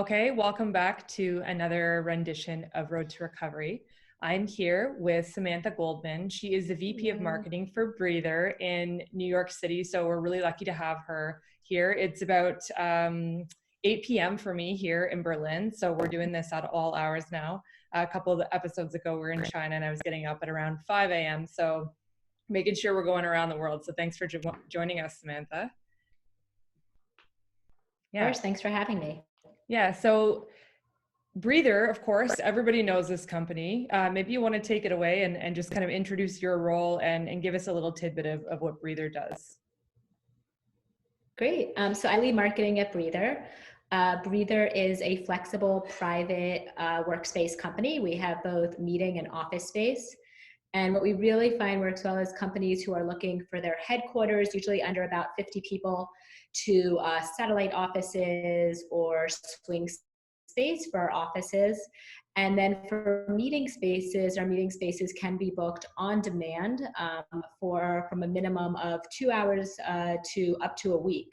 Okay, welcome back to another rendition of Road to Recovery. I'm here with Samantha Goldman. She is the VP of Marketing for Breather in New York City, so we're really lucky to have her here. It's about 8 p.m. for me here in Berlin, so we're doing this at all hours now. A couple of episodes ago, we were in China, and I was getting up at around 5 a.m., so making sure we're going around the world. So thanks for joining us, Samantha. Of course, thanks for having me. Yeah, so Breather, of course, everybody knows this company. Maybe you want to take it away and just kind of introduce your role and give us a little tidbit of what Breather does. Great. So I lead marketing at Breather. Breather is a flexible private workspace company. We have both meeting and office space. And what we really find works well is companies who are looking for their headquarters, usually under about 50 people, to satellite offices or swing space for our offices. And then for meeting spaces, our meeting spaces can be booked on demand from a minimum of 2 hours to up to a week.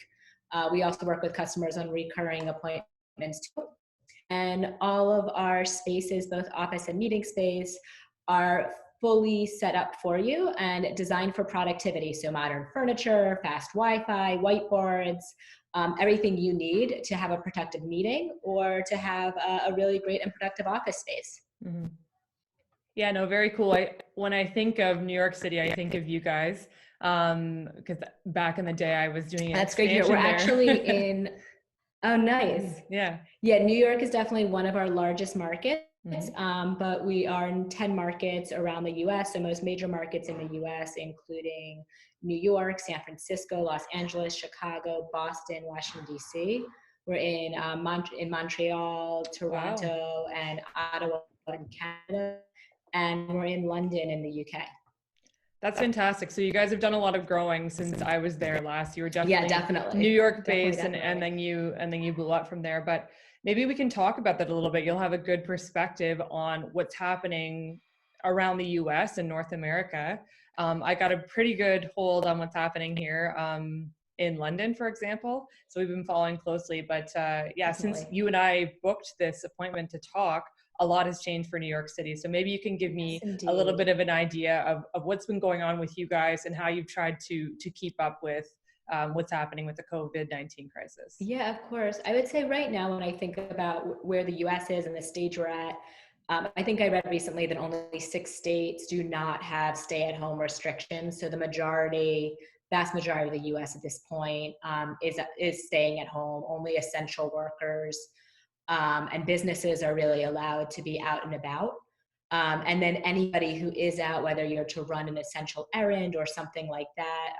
We also work with customers on recurring appointments too. And all of our spaces, both office and meeting space, are fully set up for you and designed for productivity. So modern furniture, fast Wi-Fi, whiteboards, everything you need to have a productive meeting or to have a really great and productive office space. Mm-hmm. Yeah, no, very cool. When I think of New York City, I think of you guys because back in the day I was doing it. That's great. We're actually in, oh, nice. Yeah. Yeah, New York is definitely one of our largest markets. But we are in 10 markets around the US, so most major markets in the US, including New York, San Francisco, Los Angeles, Chicago, Boston, Washington, DC. We're in Montreal, Toronto, and Ottawa in Canada, and we're in London in the UK. That's fantastic. So you guys have done a lot of growing since I was there last. You were definitely New York based, and then you blew up from there. But maybe we can talk about that a little bit. You'll have a good perspective on what's happening around the US and North America. I got a pretty good hold on what's happening here in London, for example. So we've been following closely. But since you and I booked this appointment to talk, a lot has changed for New York City. So maybe you can give me a little bit of an idea of what's been going on with you guys and how you've tried to keep up with what's happening with the COVID-19 crisis. Yeah, of course. I would say right now, when I think about where the US is and the stage we're at, I think I read recently that only 6 states do not have stay-at-home restrictions. So the vast majority of the US at this point is staying at home. Only essential workers and businesses are really allowed to be out and about. And then anybody who is out, whether you're to run an essential errand or something like that,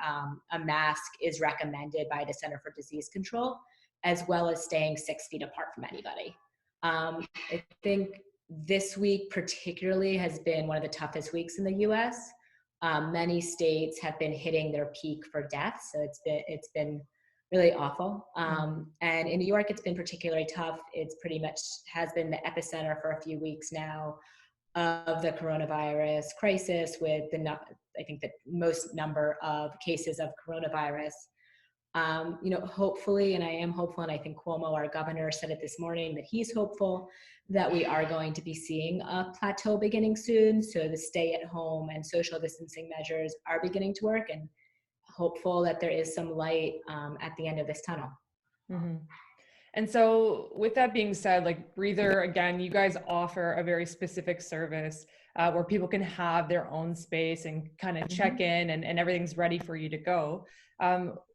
a mask is recommended by the Center for Disease Control, as well as staying 6 feet apart from anybody. I think this week particularly has been one of the toughest weeks in the US. Many states have been hitting their peak for deaths, so it's been really awful. And in New York, it's been particularly tough. It's pretty much has been the epicenter for a few weeks now of the coronavirus crisis, with I think the most number of cases of coronavirus. Hopefully, and I am hopeful, and I think Cuomo, our governor, said it this morning that he's hopeful that we are going to be seeing a plateau beginning soon. So the stay at home and social distancing measures are beginning to work, and hopeful that there is some light at the end of this tunnel. Mm-hmm. And so with that being said, like Breather, again, you guys offer a very specific service where people can have their own space and kind of check in and everything's ready for you to go.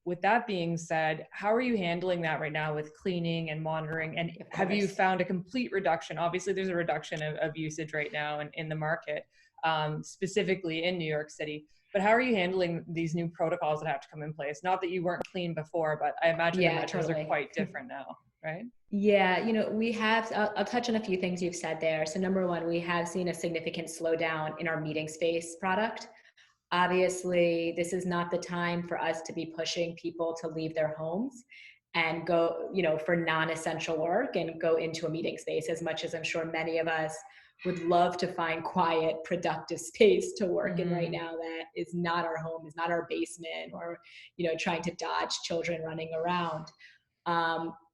With that being said, how are you handling that right now with cleaning and monitoring? And have you found a complete reduction? Obviously, there's a reduction of usage right now in the market, specifically in New York City. But how are you handling these new protocols that have to come in place? Not that you weren't clean before, but I imagine the measures are quite different now, right? Yeah, we have, I'll touch on a few things you've said there. So number one, we have seen a significant slowdown in our meeting space product. Obviously, this is not the time for us to be pushing people to leave their homes and go, for non-essential work and go into a meeting space, as much as I'm sure many of us would love to find quiet, productive space to work in right now that is not our home, is not our basement, or, trying to dodge children running around.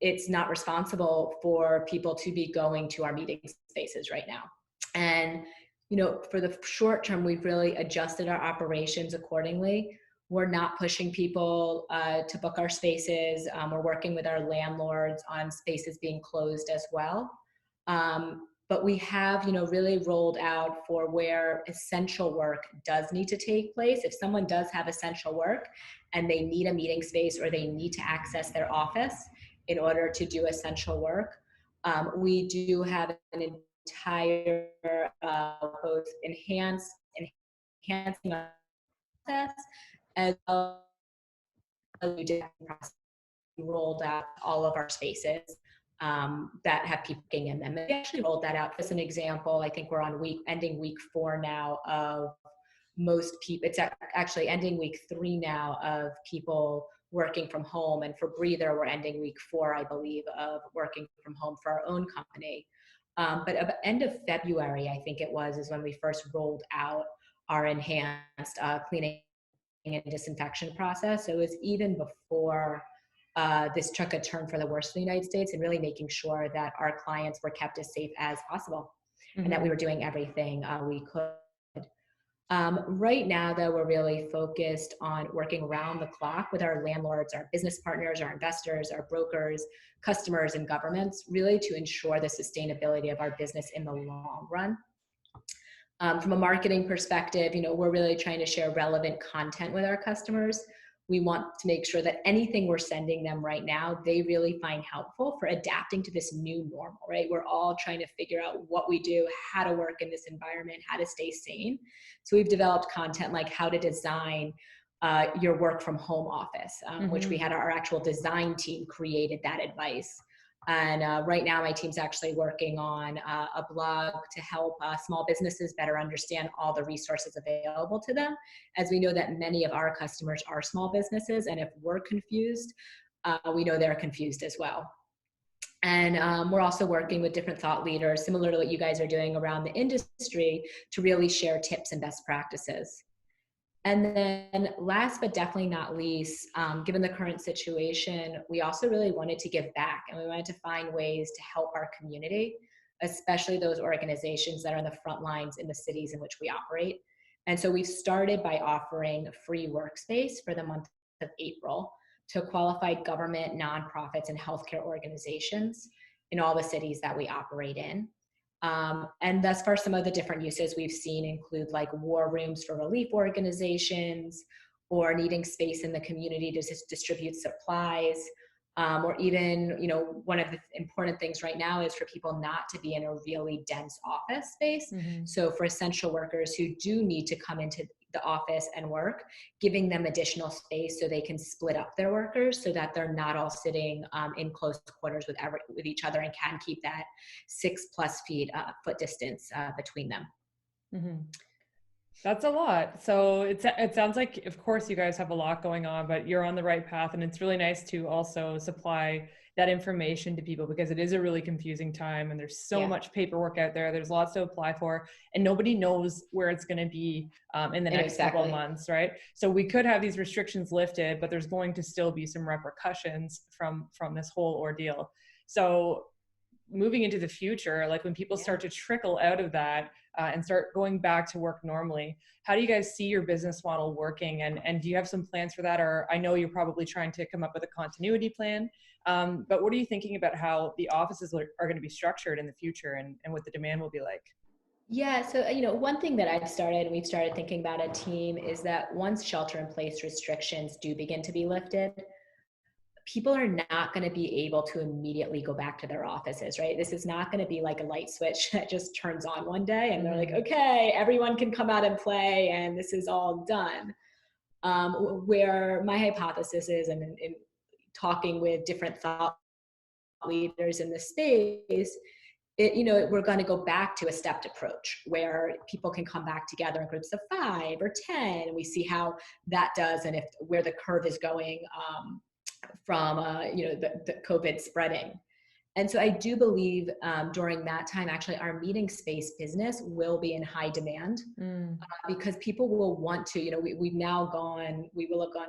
it's not responsible for people to be going to our meeting spaces right now. And, you know, for the short term, we've really adjusted our operations accordingly. We're not pushing people to book our spaces. We're working with our landlords on spaces being closed as well. But we have, you know, really rolled out for where essential work does need to take place. If someone does have essential work and they need a meeting space or they need to access their office in order to do essential work, we do have an entire both enhancing our process as well as we did rolled out all of our spaces that have people in them. And we actually rolled that out. As an example, I think we're on ending week 4 now of most people. It's actually ending week 3 now of people working from home. And for Breather, we're ending week 4, I believe, of working from home for our own company. But at the end of February, I think it was, is when we first rolled out our enhanced cleaning and disinfection process. So it was even before this took a turn for the worse in the United States, and really making sure that our clients were kept as safe as possible, and that we were doing everything we could. Right now, though, we're really focused on working around the clock with our landlords, our business partners, our investors, our brokers, customers, and governments, really to ensure the sustainability of our business in the long run. From a marketing perspective, you know, we're really trying to share relevant content with our customers. We want to make sure that anything we're sending them right now, they really find helpful for adapting to this new normal, right? We're all trying to figure out what we do, how to work in this environment, how to stay sane. So we've developed content like how to design your work from home office, which we had our actual design team created that advice. And right now, my team's actually working on a blog to help small businesses better understand all the resources available to them, as we know that many of our customers are small businesses, and if we're confused, we know they're confused as well. And we're also working with different thought leaders, similar to what you guys are doing around the industry, to really share tips and best practices. And then last but definitely not least, given the current situation, we also really wanted to give back, and we wanted to find ways to help our community, especially those organizations that are on the front lines in the cities in which we operate. And so we've started by offering free workspace for the month of April to qualified government, nonprofits, and healthcare organizations in all the cities that we operate in. And thus far, some of the different uses we've seen include like war rooms for relief organizations, or needing space in the community to distribute supplies, or even, you know, one of the important things right now is for people not to be in a really dense office space. So for essential workers who do need to come into the office and work, giving them additional space so they can split up their workers so that they're not all sitting in close quarters with each other, and can keep that 6+ foot distance between them. That's a lot. So it sounds like, of course, you guys have a lot going on, but you're on the right path. And it's really nice to also supply that information to people, because it is a really confusing time, and there's so much paperwork out there. There's lots to apply for, and nobody knows where it's going to be in the next couple of months, right? So we could have these restrictions lifted, but there's going to still be some repercussions from this whole ordeal. So moving into the future, like when people start to trickle out of that and start going back to work normally, how do you guys see your business model working? And do you have some plans for that? Or I know you're probably trying to come up with a continuity plan, but what are you thinking about how the offices are going to be structured in the future, and what the demand will be like? Yeah, so, you know, one thing that we've started thinking about a team, is that once shelter in place restrictions do begin to be lifted, people are not going to be able to immediately go back to their offices, right? This is not going to be like a light switch that just turns on one day and they're like, okay, everyone can come out and play and this is all done. Where my hypothesis is, and in talking with different thought leaders in the space, we're going to go back to a stepped approach where people can come back together in groups of 5 or 10, and we see how that does, and where the curve is going from the COVID spreading. And so I do believe during that time, actually, our meeting space business will be in high demand because people will want to, we will have gone,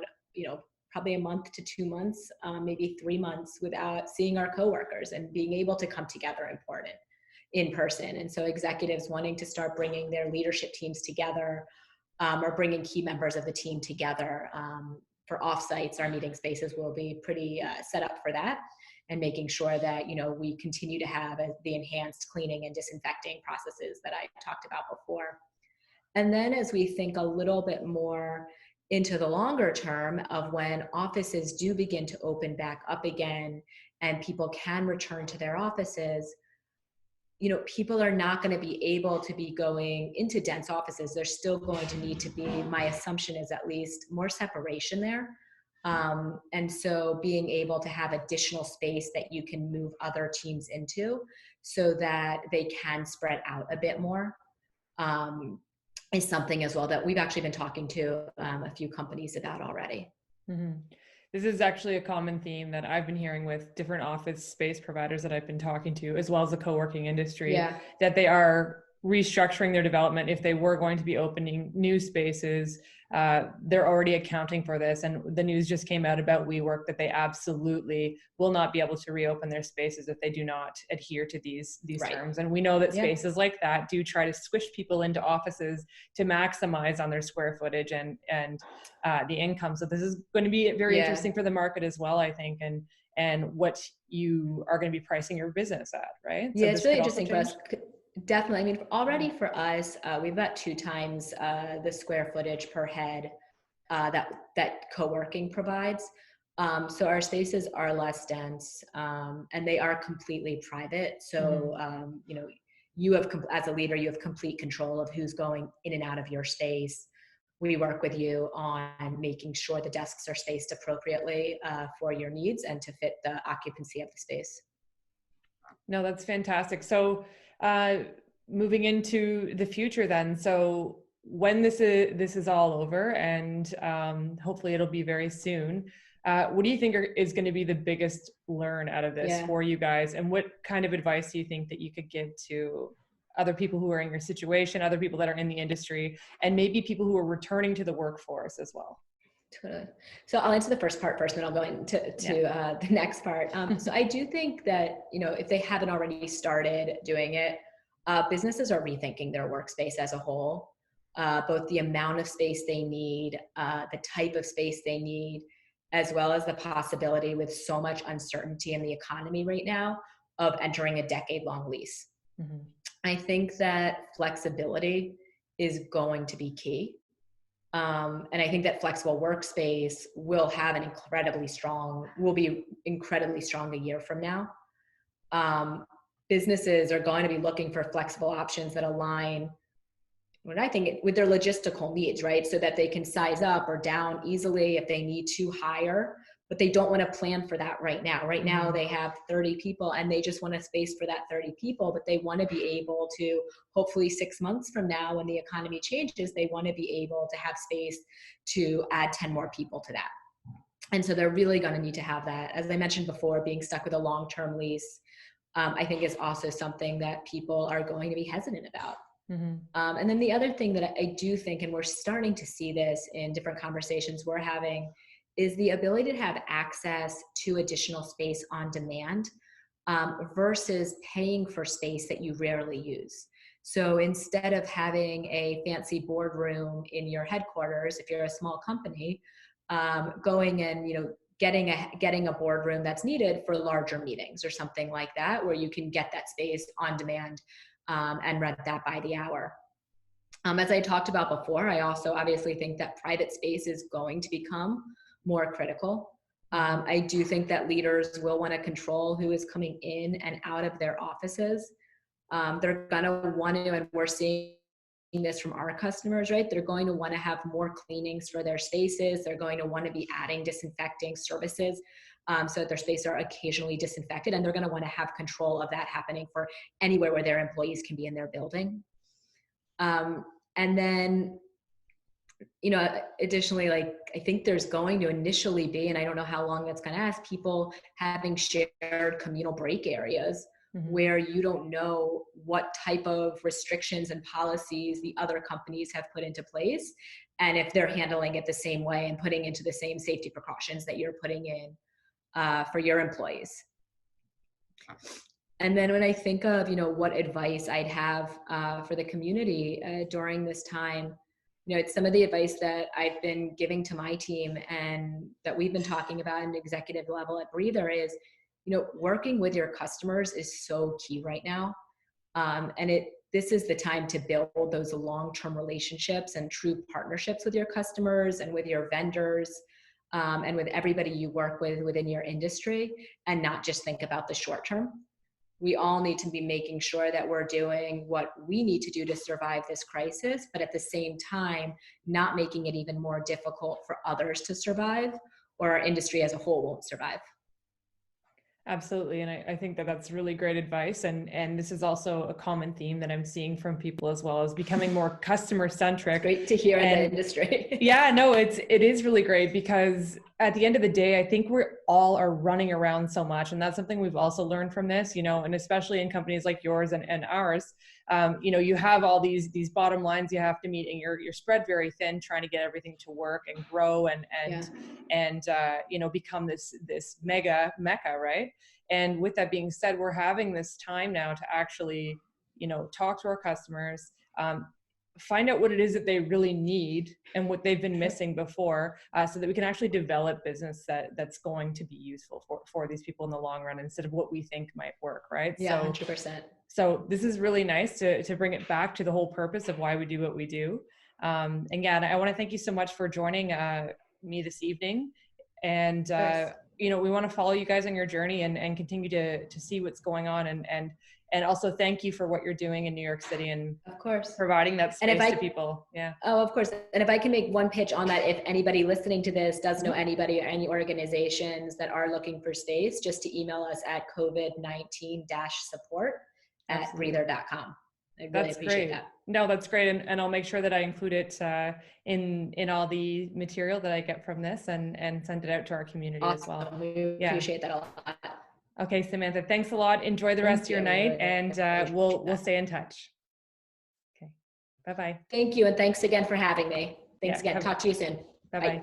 probably a month to 2 months, maybe 3 months without seeing our coworkers and being able to come together in person. And so executives wanting to start bringing their leadership teams together, or bringing key members of the team together. For offsites, our meeting spaces will be pretty set up for that, and making sure that, we continue to have the enhanced cleaning and disinfecting processes that I talked about before. And then as we think a little bit more into the longer term of when offices do begin to open back up again and people can return to their offices, people are not going to be able to be going into dense offices. There's still going to need to be, my assumption is at least, more separation there. And so being able to have additional space that you can move other teams into so that they can spread out a bit more, is something as well that we've actually been talking to a few companies about already. Mm-hmm. This is actually a common theme that I've been hearing with different office space providers that I've been talking to, as well as the co-working industry, that they are restructuring their development. If they were going to be opening new spaces, they're already accounting for this. And the news just came out about WeWork that they absolutely will not be able to reopen their spaces if they do not adhere to these terms. And we know that spaces like that do try to squish people into offices to maximize on their square footage and the income. So this is going to be very interesting for the market as well, I think, and what you are going to be pricing your business at, right? Yeah, so it's really interesting for us. Definitely. I mean, already for us, we've got 2 times the square footage per head that co-working provides. So our spaces are less dense, and they are completely private. So, you have, as a leader, you have complete control of who's going in and out of your space. We work with you on making sure the desks are spaced appropriately for your needs and to fit the occupancy of the space. No, that's fantastic. So moving into the future then, so when this is all over, and hopefully it'll be very soon, what do you think is going to be the biggest learn out of this for you guys? And what kind of advice do you think that you could give to other people who are in your situation, other people that are in the industry, and maybe people who are returning to the workforce as well? Totally. So I'll answer the first part first, and then I'll go into the next part. So I do think that, if they haven't already started doing it, businesses are rethinking their workspace as a whole, both the amount of space they need, the type of space they need, as well as the possibility with so much uncertainty in the economy right now of entering a decade-long lease. Mm-hmm. I think that flexibility is going to be key. And I think that flexible workspace will be incredibly strong a year from now. Businesses are going to be looking for flexible options that align, what I think, with their logistical needs, right? So that they can size up or down easily if they need to hire, but they don't want to plan for that right now. Right now they have 30 people and they just want a space for that 30 people, but they want to be able to, hopefully 6 months from now when the economy changes, they want to be able to have space to add 10 more people to that. And so they're really going to need to have that. As I mentioned before, being stuck with a long-term lease, I think is also something that people are going to be hesitant about. Mm-hmm. And then the other thing that I do think, and we're starting to see this in different conversations we're having, is the ability to have access to additional space on demand versus paying for space that you rarely use. So instead of having a fancy boardroom in your headquarters, if you're a small company, going and getting a boardroom that's needed for larger meetings or something like that, where you can get that space on demand and rent that by the hour. As I talked about before, I also obviously think that private space is going to become more critical. I do think that leaders will want to control who is coming in and out of their offices. They're going to want to, and we're seeing this from our customers, right? They're going to want to have more cleanings for their spaces. They're going to want to be adding disinfecting services so that their spaces are occasionally disinfected, and they're going to want to have control of that happening for anywhere where their employees can be in their building. And then, additionally, I think there's going to initially be, and I don't know how long that's going to last, people having shared communal break areas where you don't know what type of restrictions and policies the other companies have put into place, and if they're handling it the same way and putting into the same safety precautions that you're putting in for your employees. And then when I think of, what advice I'd have for the community during this time, it's some of the advice that I've been giving to my team and that we've been talking about at an executive level at Breather is, working with your customers is so key right now. And this is the time to build those long-term relationships and true partnerships with your customers and with your vendors and with everybody you work with within your industry, and not just think about the short term. We all need to be making sure that we're doing what we need to do to survive this crisis, but at the same time, not making it even more difficult for others to survive, or our industry as a whole won't survive. Absolutely. And I think that that's really great advice. And this is also a common theme that I'm seeing from people as well, as becoming more customer centric. Great to hear in the industry. Yeah, no, it is really great, because at the end of the day, I think we're all are running around so much. And that's something we've also learned from this, and especially in companies like yours and ours, you have all these bottom lines you have to meet, and you're spread very thin trying to get everything to work and grow and become this mega mecca, right? And with that being said, we're having this time now to actually, talk to our customers, find out what it is that they really need and what they've been missing before, so that we can actually develop business that's going to be useful for these people in the long run, instead of what we think might work, right? Yeah, 100%. So this is really nice to bring it back to the whole purpose of why we do what we do. And I want to thank you so much for joining me this evening. And we want to follow you guys on your journey and continue to see what's going on, and also thank you for what you're doing in New York City, and of course providing that space to people. Yeah. Oh, of course. And if I can make one pitch on that, if anybody listening to this does know anybody or any organizations that are looking for space, just to email us at covid19-support@breather.com. I really appreciate that. No, that's great. And I'll make sure that I include it in all the material that I get from this, and send it out to our community as well. We appreciate that a lot. Okay, Samantha, thanks a lot. Enjoy the rest of your night, and we'll stay in touch. Okay, bye-bye. Thank you, and thanks again for having me. Thanks again. Talk to you soon. Bye-bye.